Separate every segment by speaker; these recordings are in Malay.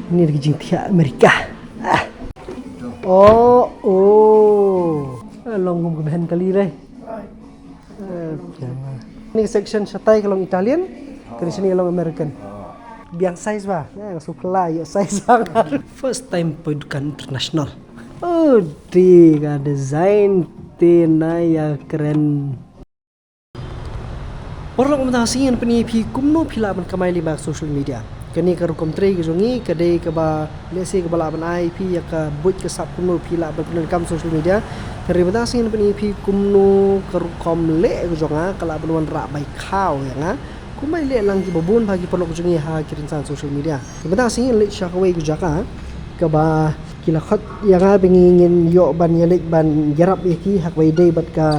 Speaker 1: Ini lagi jintia Amerika. Oh. Long kebahan kali deh. Ini section Shatai kalau Italian, ke sini kalau American. Biang size bah, suka ya size sangat. First time pendudukan internasional. Oh, dia desain tina ya keren. Orang mentasingin penipi kumno pila ban kamai lima social media. Kani ka rukom tre ke jongi kadai ka ba lesi ka bala ban IP ya ka buat ke sap kumno pila ban kam social media. Kari mentasingin penipi kumno ka rukom le ke jonga kala ban wan ra bai khau ya nga. Kumai le lang ki babun bagi perlu ke jongi ha kirin san social media. Mentasingin le syakawai ke jaka ka ba kila khat ya nga bingin yo ban yalik ban jarap yaki hak bai dei bat ka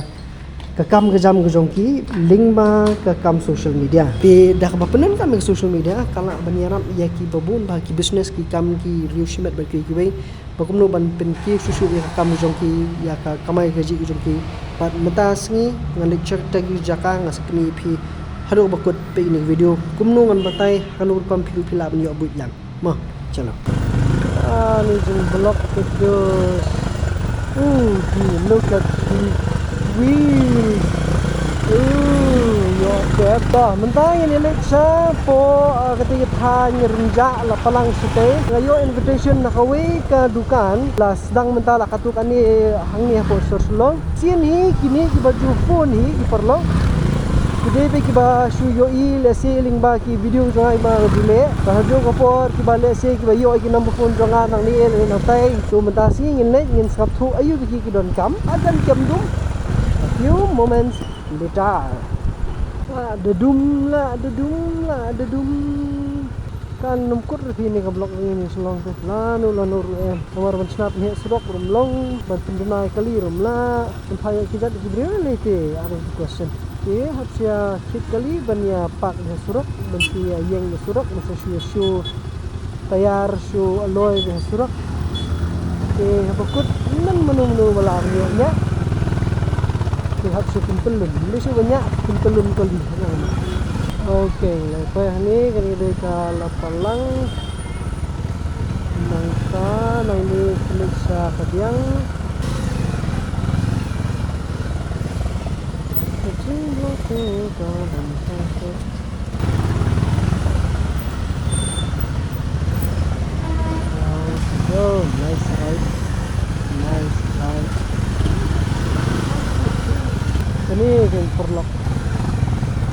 Speaker 1: kam ke jam ke jongki link ba ke kam social media pe dah bapenan kam ke social media kala banyaram ya ki babun ba ki business ki kam ki riushimet ba ki wei bakumno ban pen ki susu ya kam jongki ya ka kamai ke ji jongki pat metas ni ngan lecture tagi jaka ngaskni phi hado bakut pe ni video kumno ngan batai kanu pam phi pila ban yo buit lang ma chalo ni jeng blog ke dos look at wheel. Yo kata mentang ini lecture po ketika tanya renjak la palang sute ngayo invitation nakawi ke dukan la sedang mentala katukan ni hang ni po sorslong sien hi kini ki baju phone hi ki perlo kide pe ki ba shu yo i le se ling ba ki video jonga ba dile ka jo ko por ki ba le se ki ba yo ki number phone jonga nang ni le nang tai so mentasi ngin sap thu ayu ki don kam ajan kem dum few moments later ada dum kan numkur ni ka blog ni selong tu lanu kamar ban snap ni surok rumlong ban pendunai kali rumla sampai kijat ki lete ada question ke hatsia kit kali ban ya pak ni surok ban ya yang ni surok masa shu tayar shu alloy ni surok ke bakut nan menu bala nya lihat simpelun ini sih banyak simpelun kali oke lepas ni kali dekat lapalang nangka nang ni kelisa kadiang oh nice ride ini kan perlok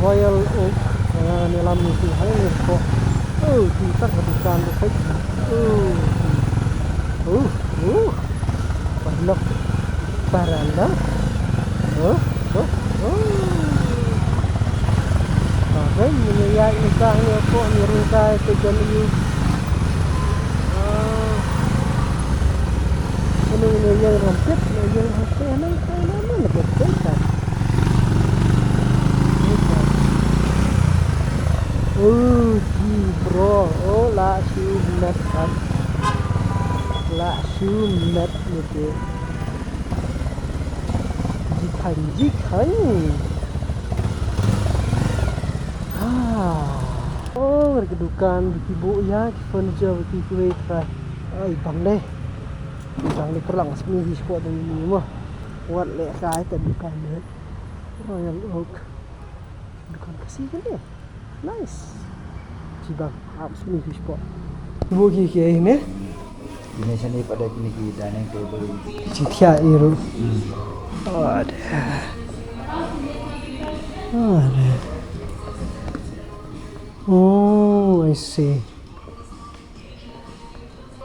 Speaker 1: Royal Oak yang nilam itu hal ni kok kita kedukan dekat perlok baranda okay ini ya nikahnya kok nirungkai tejan ini ini yang rampit yang mana betul bro la sumet kan gitu jikan kedukan ibu ya furniture kue try bang deh bang ni perlang seminggu spot ini mah buat lek kai dukan deh Royal Oak dukan kasih kan deh nice cibang habis ni spot ibu ki ni
Speaker 2: ini sini pada kini dining table
Speaker 1: cintia iru ada oh I see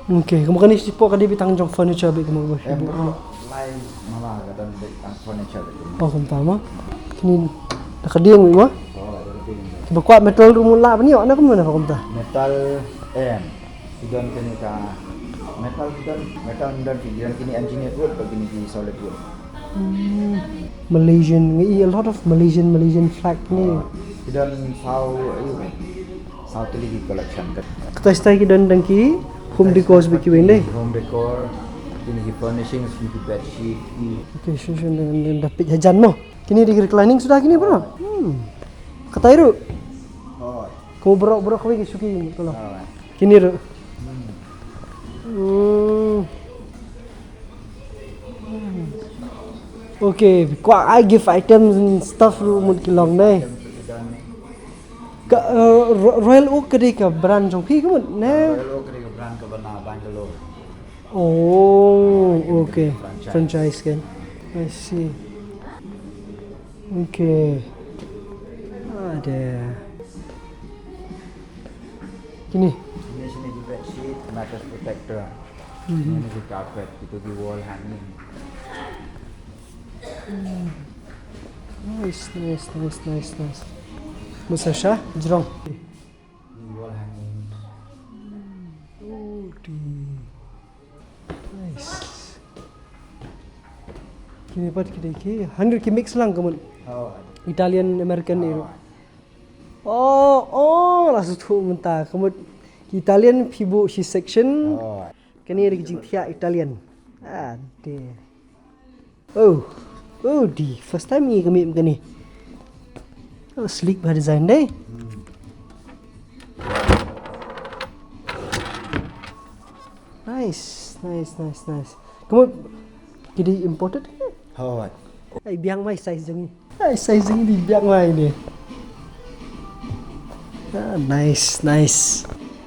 Speaker 1: okay kamu kan ni spot kadi bitang jong furniture bik kamu
Speaker 2: lain mama kata bitang furniture
Speaker 1: oh kamu kini nakadiang mo Bakuat metal rumula apa ni? Awak nak ke mana kamu dah?
Speaker 2: Metal Sudah kini ka metal dan pikiran kini engineer wood begini di solid wood.
Speaker 1: Malaysian, a lot of Malaysian flag ni.
Speaker 2: Sudah South Ligi collection kat.
Speaker 1: Kita stay ki dan dengki home decor biki wende.
Speaker 2: Home decor kini furnishings kini bed sheet.
Speaker 1: Okay, susun dengan dapat jajan mo. Kini di reclining sudah kini bro. Kata Iru. Kamu berok kau suki tolong. Kini Iru. Okay, quite I give items and stuff một cái lòng đây. Royal Oak cái đi cả brand trong khi có một nè.
Speaker 2: Royal Oak cái brand ke bana Bangalore.
Speaker 1: Oh, okay. Franchise kan. I see. Okay. Ada. Gini.
Speaker 2: Sini di bed sheet, mattress protector. Ini di carpet, itu di wall hanging.
Speaker 1: Nice. Musa Shah, Jurong.
Speaker 2: Di wall hanging.
Speaker 1: Oh, nice. Kini pat ki 100 ki mix lang kamu.
Speaker 2: Oh,
Speaker 1: Italian American ni. Oh, langsung tu mentah. Kamu Italian pibu she section.
Speaker 2: oh.
Speaker 1: Kini ada kijing tiak Italian. Ada. Oh, di first time ni kami macam ni. Oh, sleek bah design deh. Nice. Kamu kini imported ke?
Speaker 2: Oh,
Speaker 1: Ai biang mai size jeng ni. Ai size jeng ni biang mai ni. Nice.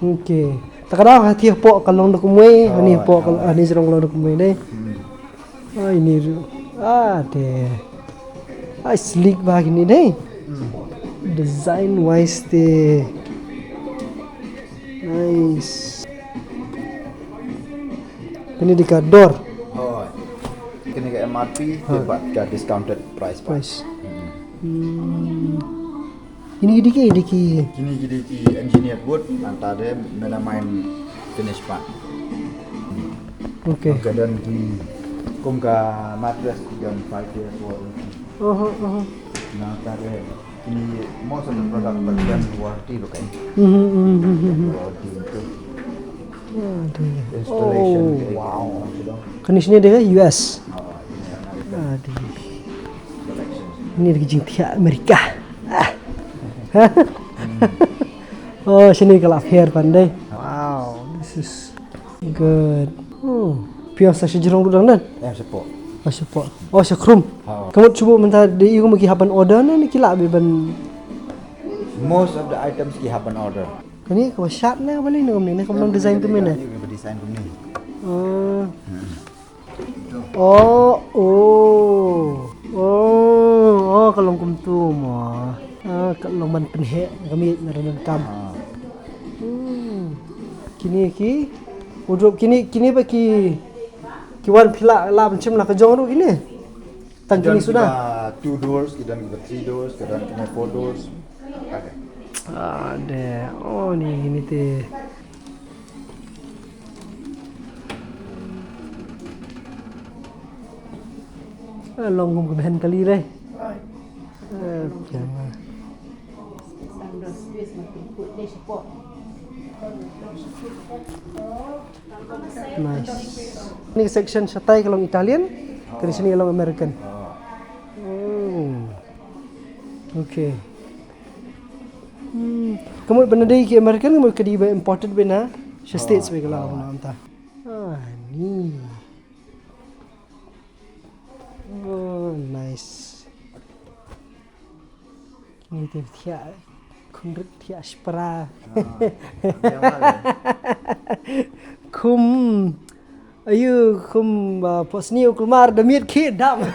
Speaker 1: Okay. Takkan hati apa kalau nak kumai, ni apa kalau ni serong kalau nak kumai deh. Ini deh. Sleek bah ini deh. Design wise deh. Nice. Ini di door.
Speaker 2: oh. Kini ke MRP, dapat ke discounted price.
Speaker 1: Ini diki.
Speaker 2: Kini jadi di engineered wood, antara melamine finish part.
Speaker 1: Okay.
Speaker 2: Kemudian di kumka mattress yang 5 years old. Nah, antara ini most of the product bagian warranty loh kan. Warranty itu installation.
Speaker 1: Wow. Kondisinya dia US.
Speaker 2: Oh, ini American collection.
Speaker 1: Ini lagi jintia Amerika. Oh, sini kalau hair pandai. Wow, this is good. Pion sa jerong dudang dan.
Speaker 2: Support.
Speaker 1: Support. Oh, krum. Kamu cuba minta dia kamu gi haban order ni kila beban.
Speaker 2: Most of the items ki happen order.
Speaker 1: Kani kau shot na boleh ni kamu ni kamu design tu mana?
Speaker 2: Ini design tu ni.
Speaker 1: Kalau kum tu mah. Kalau man penhe kami naranan kam. Kini wardrobe kini bagi kiwan pila lah macam nak kejong tu kini. Tang kini sudah.
Speaker 2: 2 doors, kita 3 doors, kita 4 doors.
Speaker 1: Ada. Oh ni gini teh. Long kum kebahan kali deh. Jangan. Nice. Ini section shatai kalau Italian, ke sini kalau American. Okay. Kamu benar deh ke American kamu kedi imported bena, states be kalau nama entah. Ni. Nice. Ini tiap kunrut tiap spra. Kum posni ukulmar demit kidam.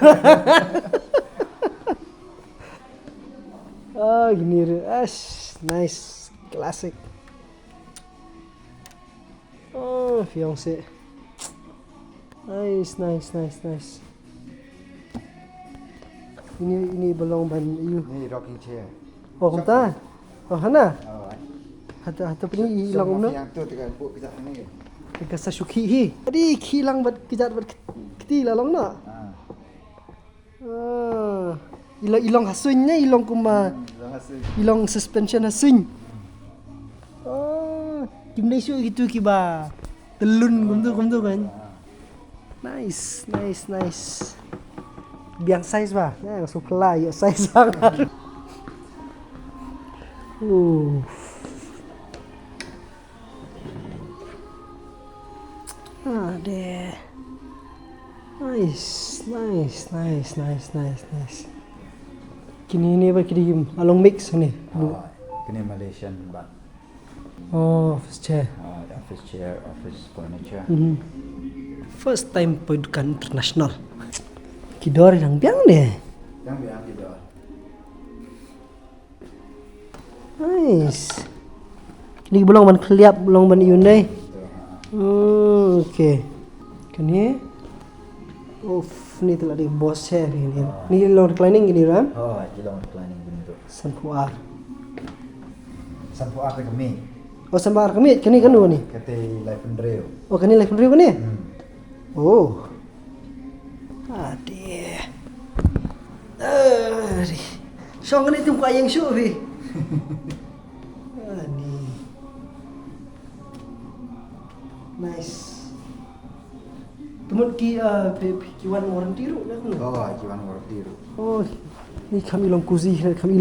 Speaker 1: Gini re. Nice. Classic. Fiancé. Nice. Ini belum ban you.
Speaker 2: Ini rocking chair.
Speaker 1: Oh, kumta. Oh, hana. Hata pini hilang umno.
Speaker 2: Yang tu tekan buat kita ni.
Speaker 1: Kasa syuki hi. Tadi hilang bat kijat bat keti lalong na. Ilang hasunya ilang kuma. Ilang suspension hasuny. Gimnasio gitu kiba. Telun kumtu kan. Nice. Biang size ba? Nah, supply yo size sangat. Deh. Nice. Kini ni ba kini along mix ni.
Speaker 2: Kini Malaysian but
Speaker 1: Oh, office chair.
Speaker 2: office chair, office furniture.
Speaker 1: First time pergi dukaan international. Kidor yang biang deh.
Speaker 2: Yang biang gitu.
Speaker 1: Nice. Kini belum man keliap belum man Hyundai. Okay. Kini. Ni tu lah di boss chair ni. Ni long reclining gini ram.
Speaker 2: Long reclining gitu.
Speaker 1: Sampuar.
Speaker 2: Sampo apa kami?
Speaker 1: Sampuar kami kini kan ni.
Speaker 2: Kata life and rail.
Speaker 1: Kini life review kan ni? Oh. Adik. Syong kan itu muka yang syuk fi. Ni. Nice. Tumut kiwan warranty ru dah kan?
Speaker 2: Kiwan warranty ru.
Speaker 1: Ni kami long kuzi, kami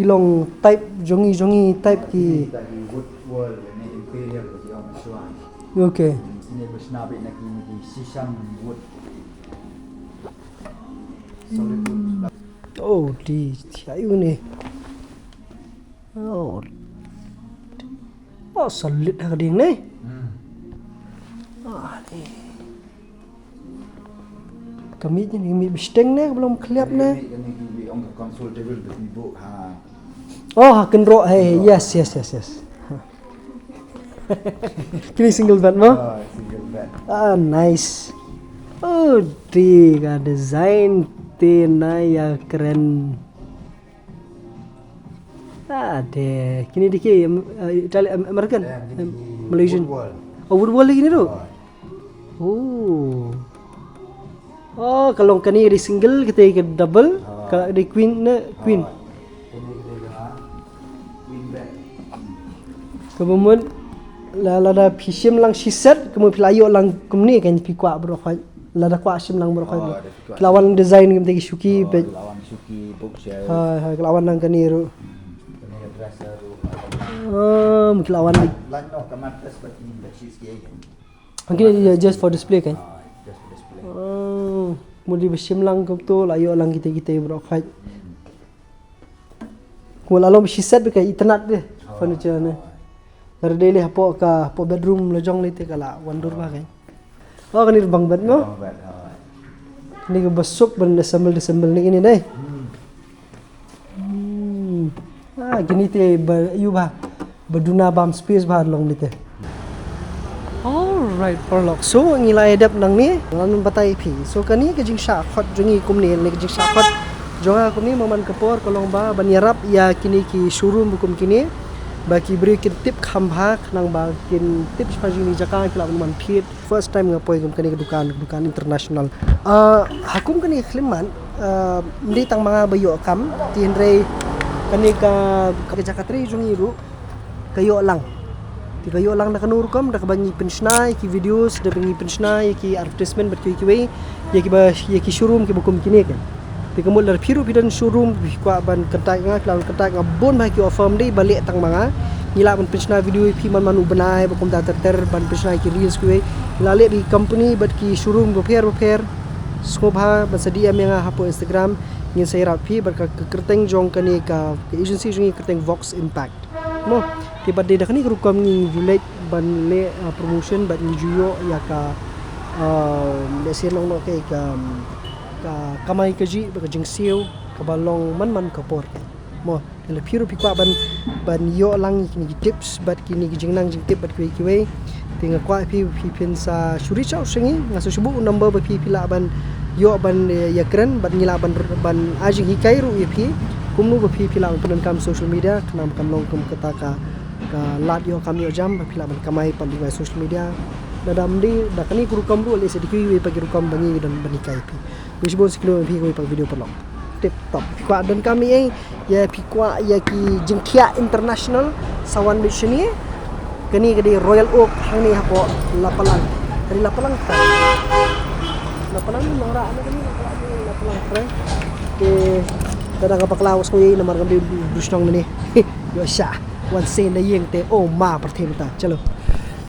Speaker 1: long type jongi type ki.
Speaker 2: Tadi wood wall ni imperial bagi orang Suan.
Speaker 1: Okay.
Speaker 2: Ini bersnabi nak ni sisang wood. Solid wood.
Speaker 1: Di ayu ni. Solid dah kading ni. Ni. Kami je ni besteng ni belum keliap ni.
Speaker 2: Ini on the console table bagi book
Speaker 1: Kenro yes. Kini single bed mo?
Speaker 2: Single bed.
Speaker 1: Nice. Di ka design tina ya keren. Kini diki Italian American Malaysian. Wood wall lagi ni tu. Kalau kani di single kita ke double, kalau di queen queen.
Speaker 2: Queen bed.
Speaker 1: Kemudian lada pishim lang shiset, kemudian pilayo lang kumni kan pikwa berokoi. Lada kwa shim lang berokoi. Lawan design kita ki shuki bed.
Speaker 2: Lawan shuki bookshelf.
Speaker 1: Lawan lang kani ru.
Speaker 2: Kani dresser ru.
Speaker 1: Mungkin lawan ni.
Speaker 2: Lan no kamatras but in the sheets ke.
Speaker 1: Mungkin just for display kan.
Speaker 2: Just for display.
Speaker 1: Kemudian pishim lang tu layo lang kita berokoi. Kemudian lalu shiset bekai internet deh furniture ni. Dari daily hapo bedroom lojong lite kala wandur ba kan. Kani bang bed mo. Ni ke besok ben Desember ni ini deh. Gini te you ba berduna bam space ba long lite. Alright, Porlock. So ngilai adap nang ni lan batai pi. So kani ke jing sha khot jungi kum ni ke jing sha khot. Jonga kum ni maman kapor kolong ba banyarap ya kini ki showroom bukum kini. Bagi beri tip khambha nang ba kin tips pagi ni jaka kila man phit first time ngapoi kum kani ke dukan international. Hakum kani khliman ndi tang mga bayo kam tinrei kani ka jakatri jungi ru kayo lang. Ti kayo lang nakanur kam dak bangi pensnai ki videos da bangi pensnai ki advertisement bat ki wei ya ki showroom ki bukum kini kan. Ti kamul lar phiru bidan showroom kwa ban ketak nga bon ba ki offer dei balik tang mga nila ban pensnai video pi man ubanai bukum ta ter ban pensnai ki reels ki wei lale bi company bat ki showroom repair skobha ban sedia menga hapo Instagram ngin saya rapi berka kerteng jong kani ka agency jong kerteng Vox Impact mo tiba de dak ni rukam ni julet ban le promotion ban ni juyo ya ka le silong no ke ka kamai kaji ba jing siu ka balong man kapor mo le piru pikwa ban yo lang ni tips bat kini jing nang jing tip bat kiwe tinga kwa pi pin sa shuri chau singi ngaso subu number ba pi pila ban yo ban ya keren ban ngila ban ajing hikai ru ya pi kumnu ba pi pila ban kam social media kenam kan long kum kata ka lat yo kam yo jam ba pila ban kamai pan di social media dadam di dakani kurukam ru le sedikit we pagi rukam bangi dan banikai pi bisbon siklo pi ko pag video pelong tip top kwa dan kami ya pi kwa ya ki jingkia international sawan di sini kani kadi Royal Oak hang ni hapo lapalang dari lapalang ni nora na kani lapalang pre ke kadang kapaklawas ko yi namar kami dusnong ni yo sha wan sen na yeng te o ma perthim ta chalo